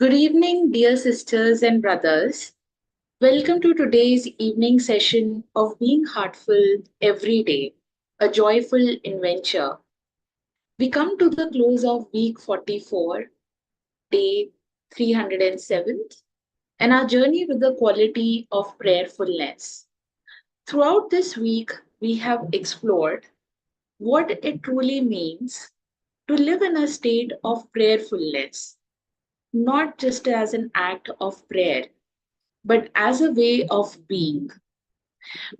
Good evening, dear sisters and brothers. Welcome to today's evening session of Being Heartful Every Day, a joyful adventure. We come to the close of week 44, day 307, and our journey with the quality of prayerfulness. Throughout this week, we have explored what it truly means to live in a state of prayerfulness, not just as an act of prayer but as a way of being.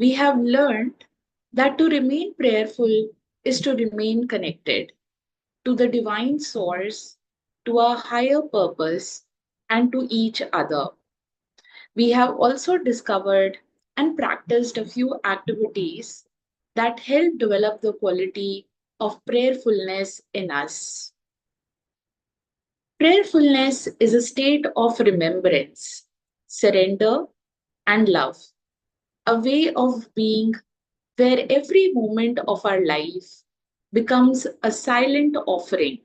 We have learned that to remain prayerful is to remain connected to the divine source, to a higher purpose, and to each other. We have also discovered and practiced a few activities that help develop the quality of prayerfulness in us. Prayerfulness is a state of remembrance, surrender, and love, a way of being where every moment of our life becomes a silent offering.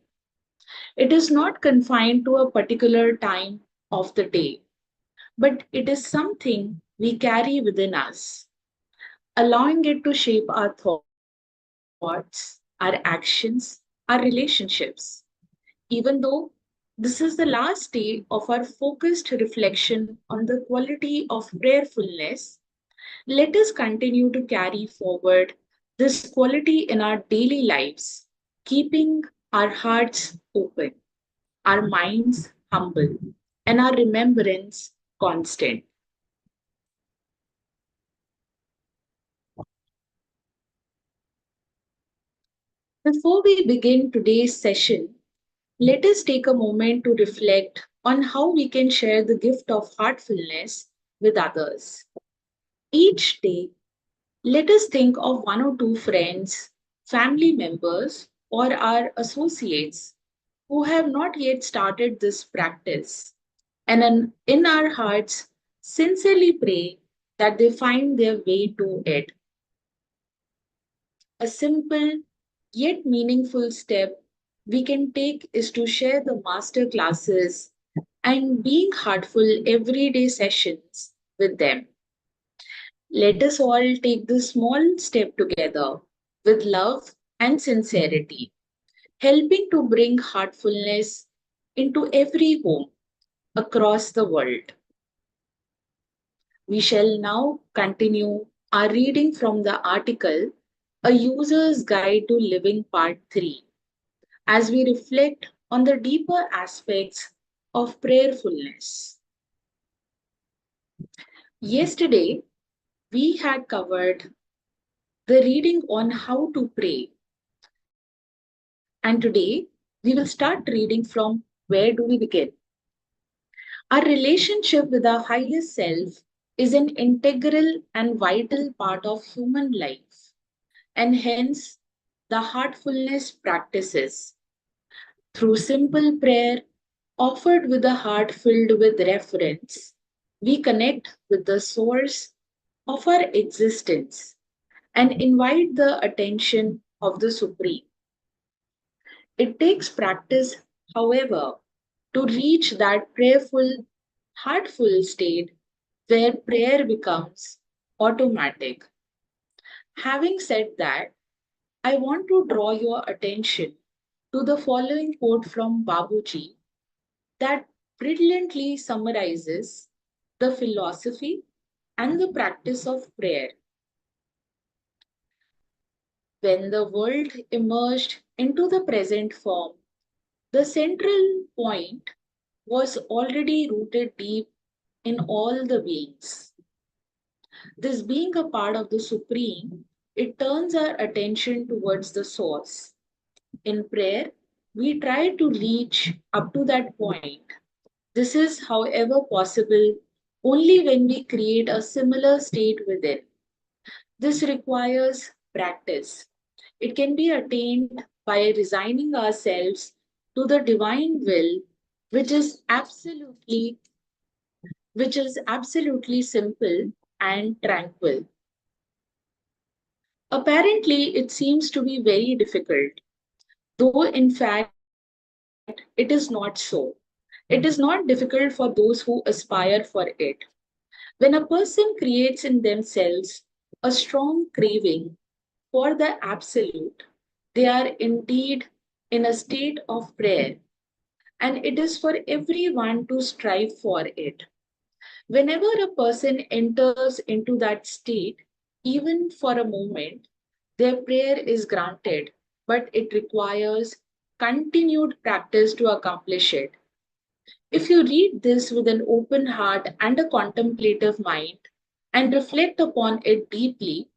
It is not confined to a particular time of the day, but it is something we carry within us, allowing it to shape our thoughts, our actions, our relationships. Even though this is the last day of our focused reflection on the quality of prayerfulness, let us continue to carry forward this quality in our daily lives, keeping our hearts open, our minds humble, and our remembrance constant. Before we begin today's session, let us take a moment to reflect on how we can share the gift of heartfulness with others. Each day, let us think of one or two friends, family members, or our associates who have not yet started this practice, and in our hearts, sincerely pray that they find their way to it. A simple yet meaningful step we can take is to share the master classes and being heartful everyday sessions with them. Let us all take this small step together with love and sincerity, helping to bring heartfulness into every home across the world. We shall now continue our reading from the article A User's Guide to Living Part 3 as we reflect on the deeper aspects of prayerfulness. Yesterday, we had covered the reading on how to pray, and today we will start reading from where do we begin. Our relationship with our highest self is an integral and vital part of human life, and hence the heartfulness practices. Through simple prayer offered with a heart filled with reverence, we connect with the source of our existence and invite the attention of the Supreme. It takes practice, however, to reach that prayerful, heartful state where prayer becomes automatic. Having said that, I want to draw your attention to the following quote from Babuji that brilliantly summarizes the philosophy and the practice of prayer. When the world emerged into the present form, the central point was already rooted deep in all the beings. This being a part of the Supreme, it turns our attention towards the source. In prayer, we try to reach up to that point. This is, however, possible only when we create a similar state within. This requires practice. It can be attained by resigning ourselves to the divine will, which is absolutely simple and tranquil. Apparently, it seems to be very difficult, though in fact it is not so. It is not difficult for those who aspire for it. When a person creates in themselves a strong craving for the absolute, they are indeed in a state of prayer, and it is for everyone to strive for it. Whenever a person enters into that state, even for a moment, their prayer is granted, but it requires continued practice to accomplish it. If you read this with an open heart and a contemplative mind and reflect upon it deeply,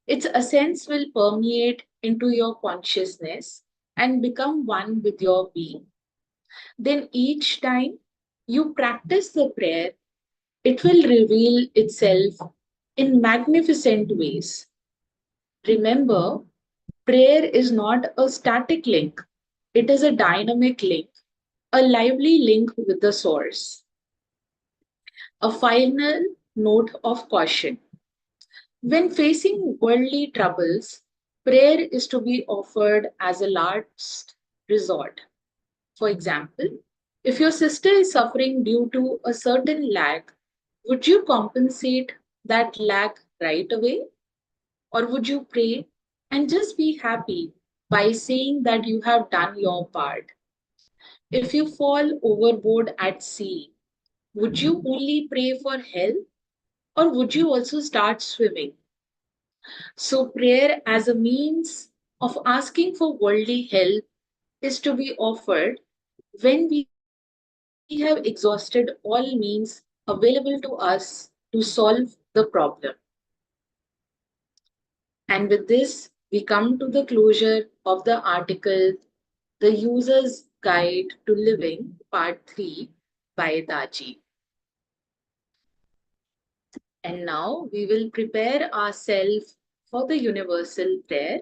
its essence will permeate into your consciousness and become one with your being. Then each time you practice the prayer, it will reveal itself in magnificent ways. Remember, prayer is not a static link, it is a dynamic link, a lively link with the source. A final note of caution. When facing worldly troubles, prayer is to be offered as a last resort. For example, if your sister is suffering due to a certain lack, would you compensate that lack right away? Or would you pray and just be happy by saying that you have done your part? If you fall overboard at sea, would you only pray for help or would you also start swimming? So, prayer as a means of asking for worldly help is to be offered when we have exhausted all means available to us to solve the problem. And with this, we come to the closure of the article, The User's Guide to Living, Part 3 by Daji. And now we will prepare ourselves for the universal prayer.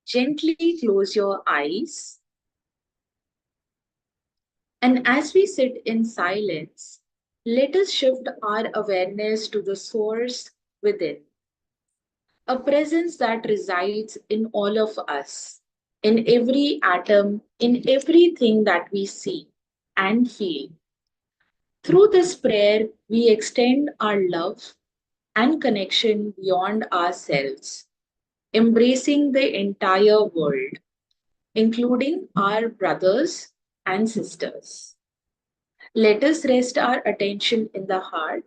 Gently close your eyes. And as we sit in silence, let us shift our awareness to the source within, a presence that resides in all of us, in every atom, in everything that we see and feel. Through this prayer, we extend our love and connection beyond ourselves, embracing the entire world, including our brothers and sisters. Let us rest our attention in the heart,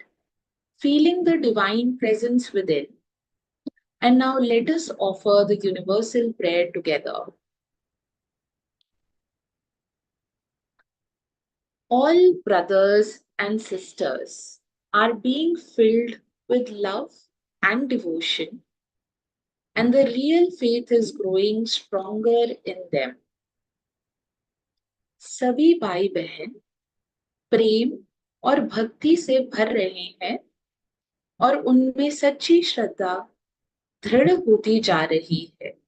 feeling the divine presence within. And now let us offer the universal prayer together. All brothers and sisters are being filled with love and devotion, and the real faith is growing stronger in them. सभी भाई बहन प्रेम और भक्ति से भर रहे हैं और उनमें सच्ची श्रद्धा दृढ़ होती जा रही है.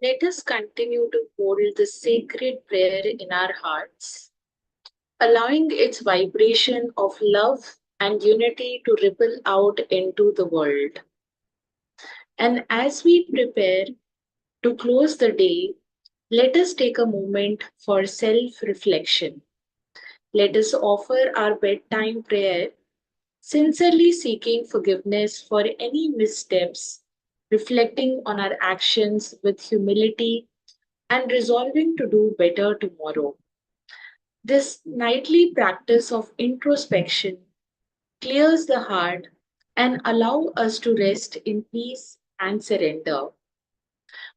Let us continue to hold the sacred prayer in our hearts, allowing its vibration of love and unity to ripple out into the world. And as we prepare to close the day, let us take a moment for self reflection. Let us offer our bedtime prayer, sincerely seeking forgiveness for any missteps, reflecting on our actions with humility, and resolving to do better tomorrow. This nightly practice of introspection clears the heart and allow us to rest in peace and surrender.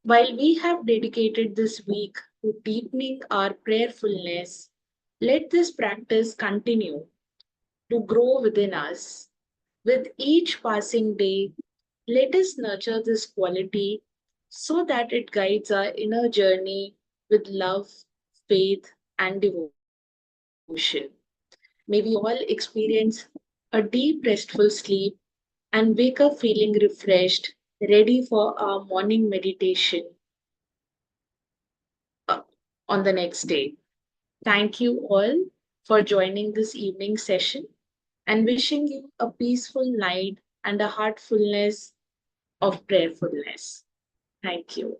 While we have dedicated this week to deepening our prayerfulness, let this practice continue to grow within us. With each passing day, let us nurture this quality so that it guides our inner journey with love, faith, and devotion. May we all experience a deep, restful sleep and wake up feeling refreshed, ready for our morning meditation uh, on the next day. Thank you all for joining this evening session and wishing you a peaceful night and a heartfulness of prayerfulness. Thank you.